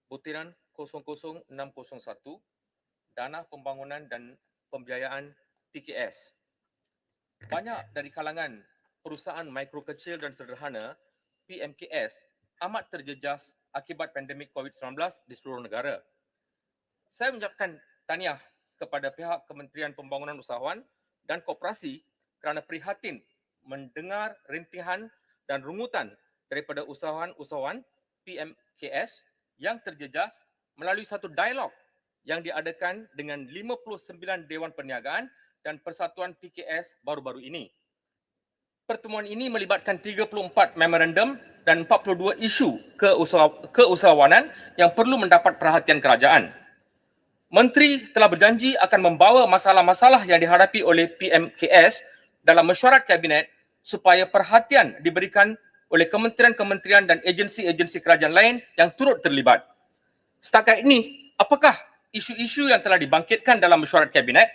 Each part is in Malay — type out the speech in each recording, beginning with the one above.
butiran 00601, Dana Pembangunan dan Pembiayaan PKS. Banyak dari kalangan perusahaan mikro kecil dan sederhana PMKS amat terjejas akibat pandemik COVID-19 di seluruh negara. Saya mengucapkan tahniah kepada pihak Kementerian Pembangunan Usahawan dan Koperasi kerana prihatin mendengar rintihan dan rungutan daripada usahawan-usahawan PMKS yang terjejas melalui satu dialog yang diadakan dengan 59 Dewan Perniagaan dan Persatuan PKS baru-baru ini. Pertemuan ini melibatkan 34 memorandum dan 42 isu keusahawanan yang perlu mendapat perhatian kerajaan. Menteri telah berjanji akan membawa masalah-masalah yang dihadapi oleh PMKS dalam mesyuarat Kabinet supaya perhatian diberikan oleh kementerian-kementerian dan agensi-agensi kerajaan lain yang turut terlibat. Setakat ini, apakah isu-isu yang telah dibangkitkan dalam mesyuarat Kabinet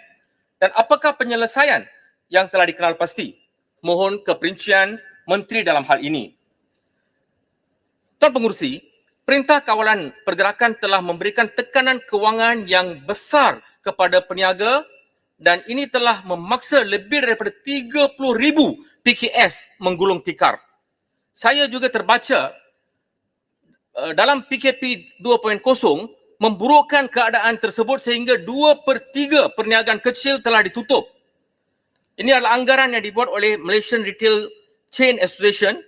dan apakah penyelesaian yang telah dikenal pasti? Mohon keperincian Menteri dalam hal ini. Tuan Pengerusi, Perintah Kawalan Pergerakan telah memberikan tekanan kewangan yang besar kepada peniaga dan ini telah memaksa lebih daripada 30,000 PKS menggulung tikar. Saya juga terbaca dalam PKP 2.0 memburukkan keadaan tersebut sehingga 2/3 perniagaan kecil telah ditutup. Ini adalah anggaran yang dibuat oleh Malaysian Retail Chain Association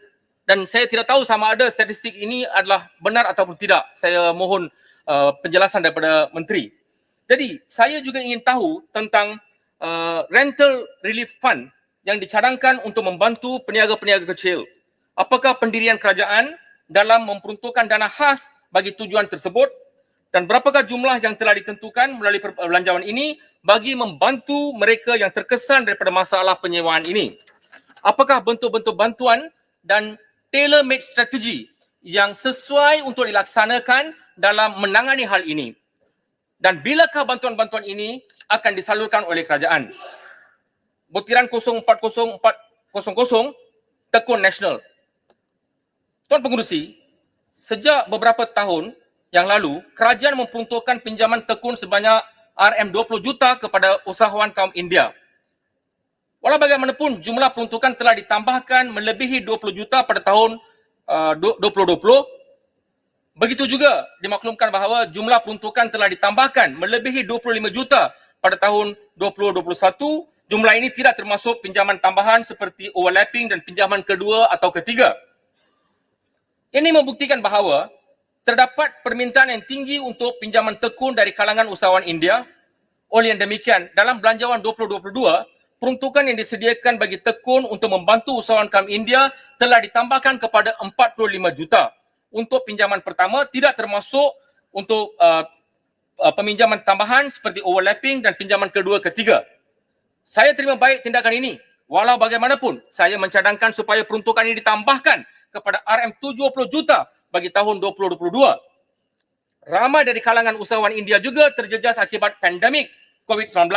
dan saya tidak tahu sama ada statistik ini adalah benar ataupun tidak. Saya mohon penjelasan daripada Menteri. Jadi, saya juga ingin tahu tentang Rental Relief Fund yang dicadangkan untuk membantu peniaga-peniaga kecil. Apakah pendirian kerajaan dalam memperuntukkan dana khas bagi tujuan tersebut dan berapakah jumlah yang telah ditentukan melalui perbelanjaan ini bagi membantu mereka yang terkesan daripada masalah penyewaan ini? Apakah bentuk-bentuk bantuan dan tailor-made strategi yang sesuai untuk dilaksanakan dalam menangani hal ini? Dan bilakah bantuan-bantuan ini akan disalurkan oleh kerajaan? Butiran 040400 Tekun Nasional. Tuan Pengerusi, sejak beberapa tahun yang lalu, kerajaan memperuntukkan pinjaman tekun sebanyak RM20 juta kepada usahawan kaum India. Walau bagaimanapun, jumlah peruntukan telah ditambahkan melebihi 20 juta pada tahun 2020. Begitu juga dimaklumkan bahawa jumlah peruntukan telah ditambahkan melebihi 25 juta pada tahun 2021. Jumlah ini tidak termasuk pinjaman tambahan seperti overlapping dan pinjaman kedua atau ketiga. Ini membuktikan bahawa terdapat permintaan yang tinggi untuk pinjaman tekun dari kalangan usahawan India. Oleh yang demikian, dalam Belanjawan 2022, peruntukan yang disediakan bagi tekun untuk membantu usahawan kaum India telah ditambahkan kepada 45 juta. Untuk pinjaman pertama, tidak termasuk untuk peminjaman tambahan seperti overlapping dan pinjaman kedua ketiga. Saya terima baik tindakan ini. Walau bagaimanapun, saya mencadangkan supaya peruntukan ini ditambahkan kepada RM70 juta bagi tahun 2022. Ramai dari kalangan usahawan India juga terjejas akibat pandemik COVID-19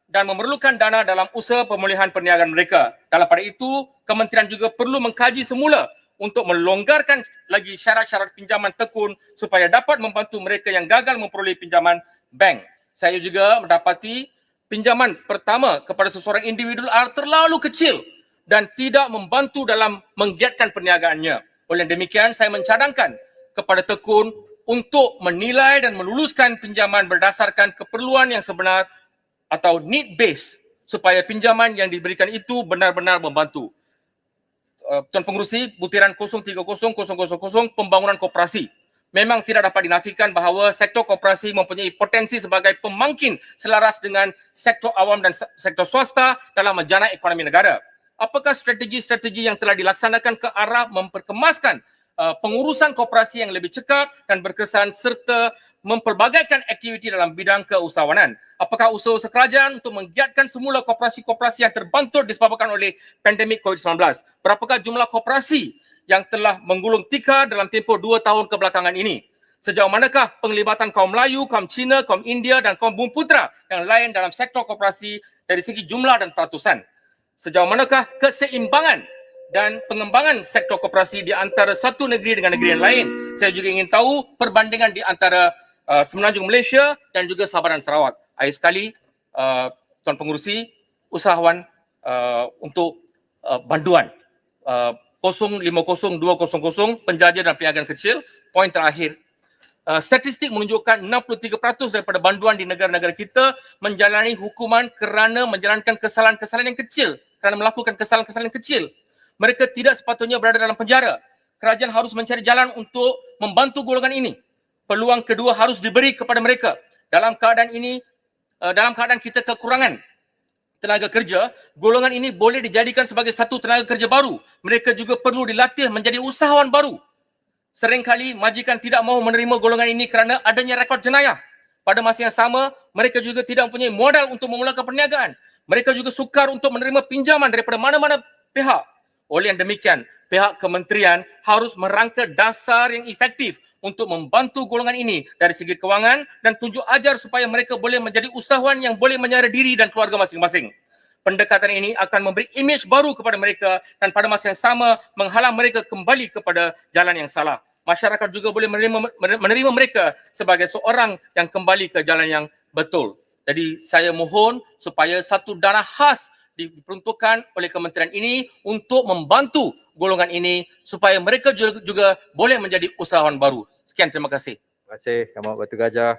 dan memerlukan dana dalam usaha pemulihan perniagaan mereka. Dalam pada itu, kementerian juga perlu mengkaji semula untuk melonggarkan lagi syarat-syarat pinjaman tekun supaya dapat membantu mereka yang gagal memperoleh pinjaman bank. Saya juga mendapati pinjaman pertama kepada seseorang individu terlalu kecil dan tidak membantu dalam menggiatkan perniagaannya. Oleh demikian, saya mencadangkan kepada tekun untuk menilai dan meluluskan pinjaman berdasarkan keperluan yang sebenar atau need base supaya pinjaman yang diberikan itu benar-benar membantu. Tuan Pengerusi, butiran 030000 pembangunan koperasi. Memang tidak dapat dinafikan bahawa sektor koperasi mempunyai potensi sebagai pemangkin selaras dengan sektor awam dan sektor swasta dalam menjana ekonomi negara. Apakah strategi-strategi yang telah dilaksanakan ke arah memperkemaskan pengurusan koperasi yang lebih cekap dan berkesan serta mempelbagaikan aktiviti dalam bidang keusahawanan? Apakah usaha kerajaan untuk menggiatkan semula koperasi-koperasi yang terbantur disebabkan oleh pandemik COVID-19? Berapakah jumlah koperasi yang telah menggulung tikar dalam tempoh 2 tahun kebelakangan ini? Sejauh manakah penglibatan kaum Melayu, kaum Cina, kaum India dan kaum Bumiputera yang lain dalam sektor koperasi dari segi jumlah dan peratusan? Sejauh manakah keseimbangan dan pengembangan sektor koperasi di antara satu negeri dengan negeri yang lain. Saya juga ingin tahu perbandingan di antara Semenanjung Malaysia dan juga Sabah dan Sarawak. Akhir sekali, Tuan Pengerusi, usahawan untuk banduan 050200 penjaja dan perniagaan kecil. Poin terakhir, statistik menunjukkan 63% daripada banduan di negara-negara kita menjalani hukuman kerana menjalankan kesalahan-kesalahan yang kecil, kerana melakukan kesalahan-kesalahan yang kecil. Mereka tidak sepatutnya berada dalam penjara. Kerajaan harus mencari jalan untuk membantu golongan ini. Peluang kedua harus diberi kepada mereka. Dalam keadaan ini, dalam keadaan kita kekurangan tenaga kerja, golongan ini boleh dijadikan sebagai satu tenaga kerja baru. Mereka juga perlu dilatih menjadi usahawan baru. Seringkali majikan tidak mahu menerima golongan ini kerana adanya rekod jenayah. Pada masa yang sama, mereka juga tidak mempunyai modal untuk memulakan perniagaan. Mereka juga sukar untuk menerima pinjaman daripada mana-mana pihak. Oleh yang demikian, pihak kementerian harus merangka dasar yang efektif untuk membantu golongan ini dari segi kewangan dan tunjuk ajar supaya mereka boleh menjadi usahawan yang boleh menyara diri dan keluarga masing-masing. Pendekatan ini akan memberi imej baru kepada mereka dan pada masa yang sama menghalang mereka kembali kepada jalan yang salah. Masyarakat juga boleh menerima mereka sebagai seorang yang kembali ke jalan yang betul. Jadi saya mohon supaya satu dana khas diperuntukkan oleh kementerian ini untuk membantu golongan ini supaya mereka juga boleh menjadi usahawan baru. Sekian, terima kasih. Terima kasih, Yang Amat Batu Gajah.